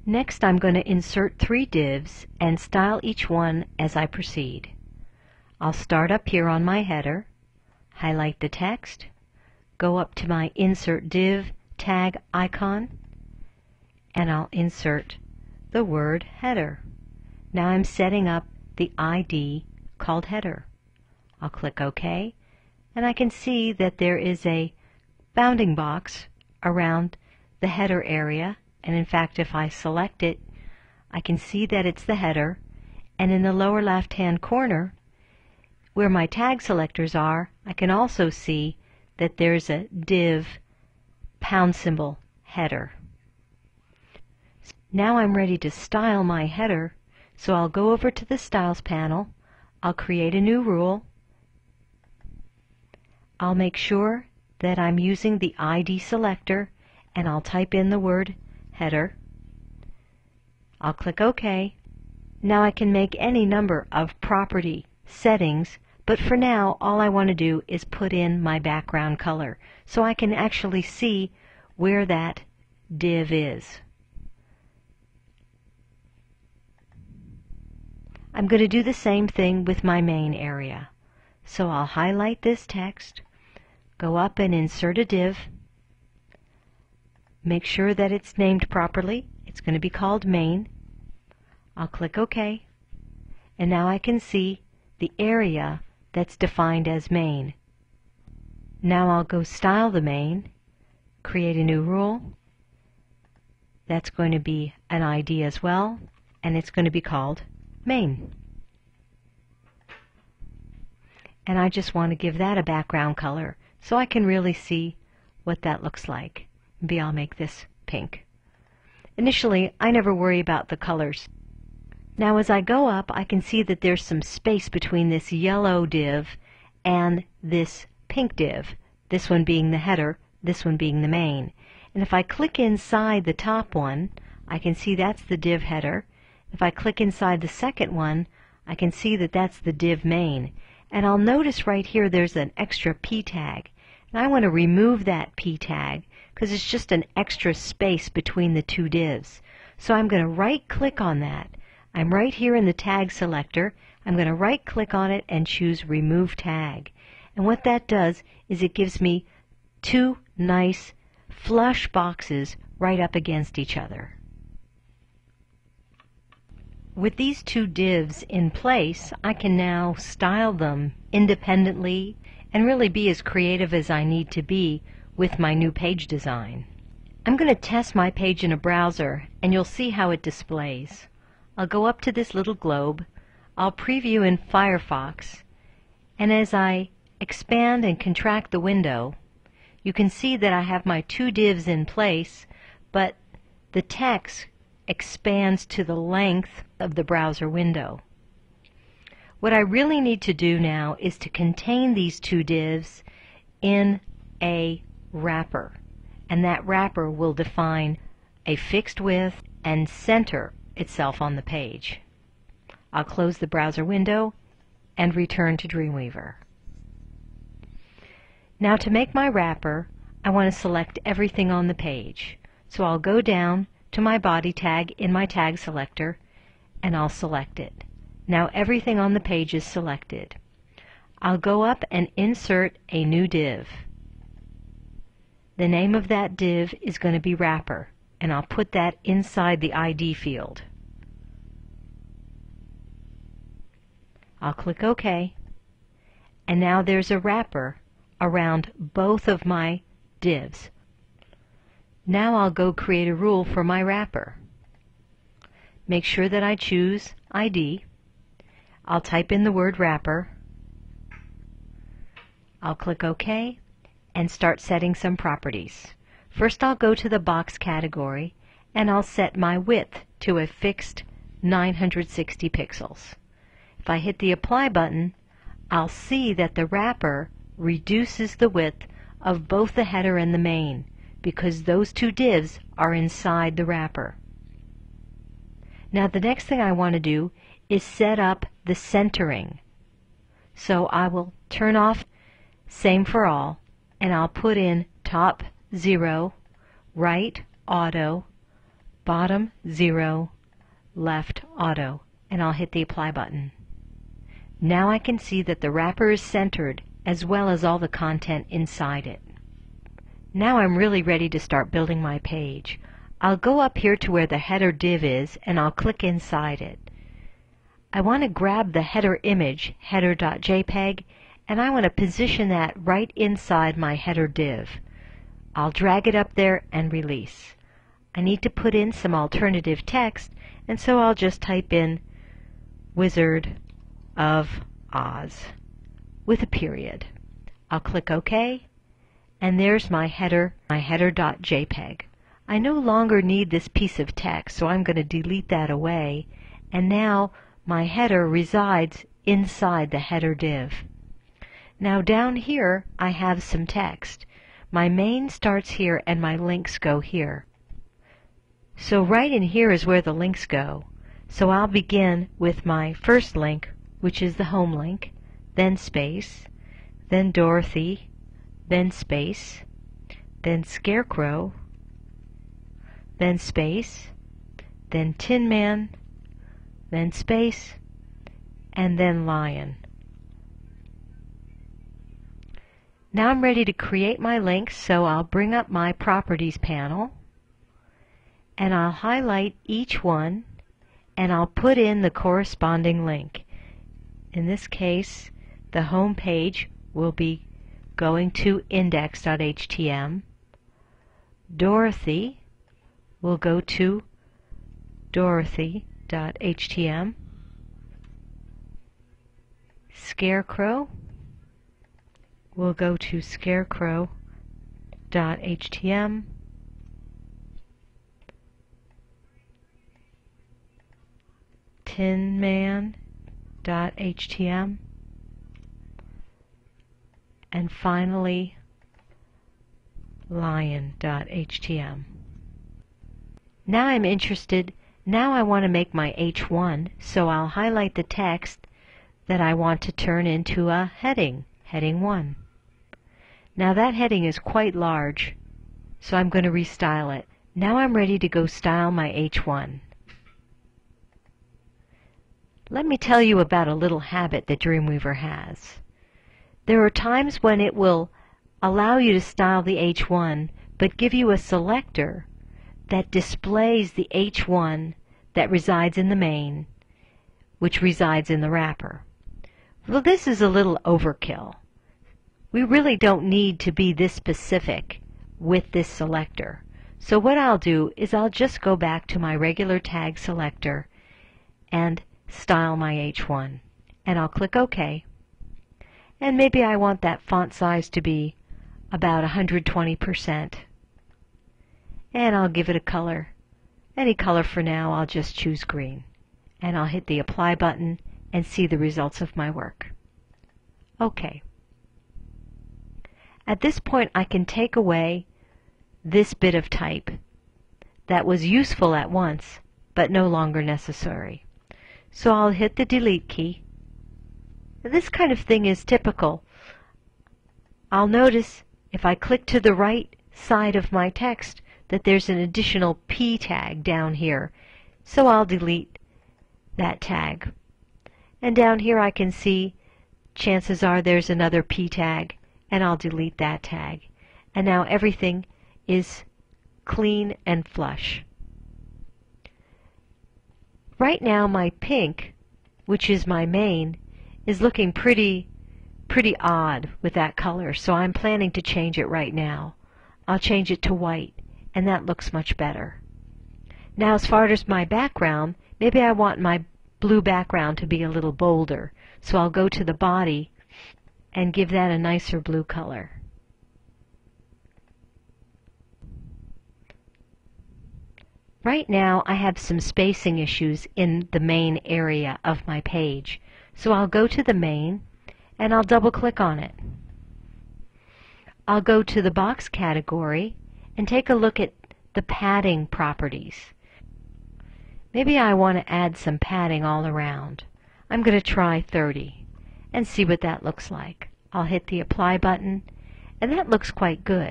Next, I'm going to insert 3 divs and style each one as I proceed. I'll start up here on my header, highlight the text, go up to my Insert Div tag icon, and I'll insert the word header. Now I'm setting up the ID called header. I'll click OK, and I can see that there is a bounding box around the header area, and in fact if I select it, I can see that it's the header, and in the lower left hand corner where my tag selectors are, I can also see that there's a div # header. Now I'm ready to style my header, so I'll go over to the Styles panel, I'll create a new rule, I'll make sure that I'm using the ID selector, and I'll type in the word header. I'll click OK. Now I can make any number of property settings, but for now all I want to do is put in my background color so I can actually see where that div is. I'm going to do the same thing with my main area. So I'll highlight this text, go up and insert a div, make sure that it's named properly. It's going to be called main. I'll click OK, and now I can see the area that's defined as main. Now I'll go style the main, create a new rule. That's going to be an ID as well, and it's going to be called main. And I just want to give that a background color so I can really see what that looks like. Maybe I'll make this pink. Initially, I never worry about the colors. Now as I go up, I can see that there's some space between this yellow div and this pink div, this one being the header, this one being the main. And if I click inside the top one, I can see that's the div header. If I click inside the second one, I can see that that's the div main. And I'll notice right here there's an extra P tag. And I want to remove that P tag because it's just an extra space between the two divs. So I'm going to right click on that. I'm right here in the tag selector. I'm going to right click on it and choose Remove Tag. And what that does is it gives me 2 nice flush boxes right up against each other. With these 2 divs in place, I can now style them independently and really be as creative as I need to be with my new page design. I'm going to test my page in a browser, and you'll see how it displays. I'll go up to this little globe, I'll preview in Firefox, and as I expand and contract the window, you can see that I have my 2 divs in place, but the text expands to the length of the browser window. What I really need to do now is to contain these 2 divs in a wrapper, and that wrapper will define a fixed width and center itself on the page. I'll close the browser window and return to Dreamweaver. Now to make my wrapper, I want to select everything on the page. So I'll go down to my body tag in my tag selector and I'll select it. Now everything on the page is selected. I'll go up and insert a new div. The name of that div is going to be wrapper, and I'll put that inside the ID field. I'll click OK, and now there's a wrapper around both of my divs. Now I'll go create a rule for my wrapper. Make sure that I choose ID. I'll type in the word wrapper. I'll click OK and start setting some properties. First I'll go to the box category and I'll set my width to a fixed 960 pixels. If I hit the apply button, I'll see that the wrapper reduces the width of both the header and the main because those 2 divs are inside the wrapper. Now the next thing I want to do is set up the centering. So I will turn off Same for All and I'll put in top 0, right auto, bottom 0, left auto, and I'll hit the apply button. Now I can see that the wrapper is centered as well as all the content inside it. Now I'm really ready to start building my page. I'll go up here to where the header div is and I'll click inside it. I want to grab the header image, header.jpg, and I want to position that right inside my header div. I'll drag it up there and release. I need to put in some alternative text, and so I'll just type in Wizard of Oz with a period. I'll click OK, and there's my header.jpg. I no longer need this piece of text, so I'm going to delete that away, and now my header resides inside the header div. Now down here I have some text. My main starts here and my links go here. So right in here is where the links go. So I'll begin with my first link, which is the home link, then space, then Dorothy, then space, then Scarecrow, then space, then Tin Man, then space, and then Lion. Now I'm ready to create my links, so I'll bring up my Properties panel, and I'll highlight each one, and I'll put in the corresponding link. In this case, the home page will be going to index.htm. Dorothy will go to dorothy.htm. Scarecrow will go to scarecrow.htm. Tin Man.htm. And finally Lion.htm. Now I'm interested. Now I want to make my H1, so I'll highlight the text that I want to turn into a heading, heading 1. Now that heading is quite large, so I'm going to restyle it. Now I'm ready to go style my H1. Let me tell you about a little habit that Dreamweaver has. There are times when it will allow you to style the H1, but give you a selector that displays the H1 that resides in the main, which resides in the wrapper. Well, this is a little overkill. We really don't need to be this specific with this selector. So what I'll do is I'll just go back to my regular tag selector and style my H1. And I'll click OK. And maybe I want that font size to be about 120%. And I'll give it a color. Any color for now. I'll just choose green. And I'll hit the apply button and see the results of my work. OK. At this point I can take away this bit of type that was useful at once but no longer necessary. So I'll hit the delete key. This kind of thing is typical. I'll notice if I click to the right side of my text that there's an additional P tag down here. So I'll delete that tag. And down here I can see chances are there's another P tag, and I'll delete that tag. And now everything is clean and flush. Right now my pink, which is my main, is looking pretty odd with that color, so I'm planning to change it right now. I'll change it to white, and that looks much better. Now as far as my background, maybe I want my blue background to be a little bolder, so I'll go to the body and give that a nicer blue color. Right now I have some spacing issues in the main area of my page, so I'll go to the main and I'll double click on it. I'll go to the box category and take a look at the padding properties. Maybe I want to add some padding all around. I'm going to try 30 and see what that looks like. I'll hit the apply button, and that looks quite good.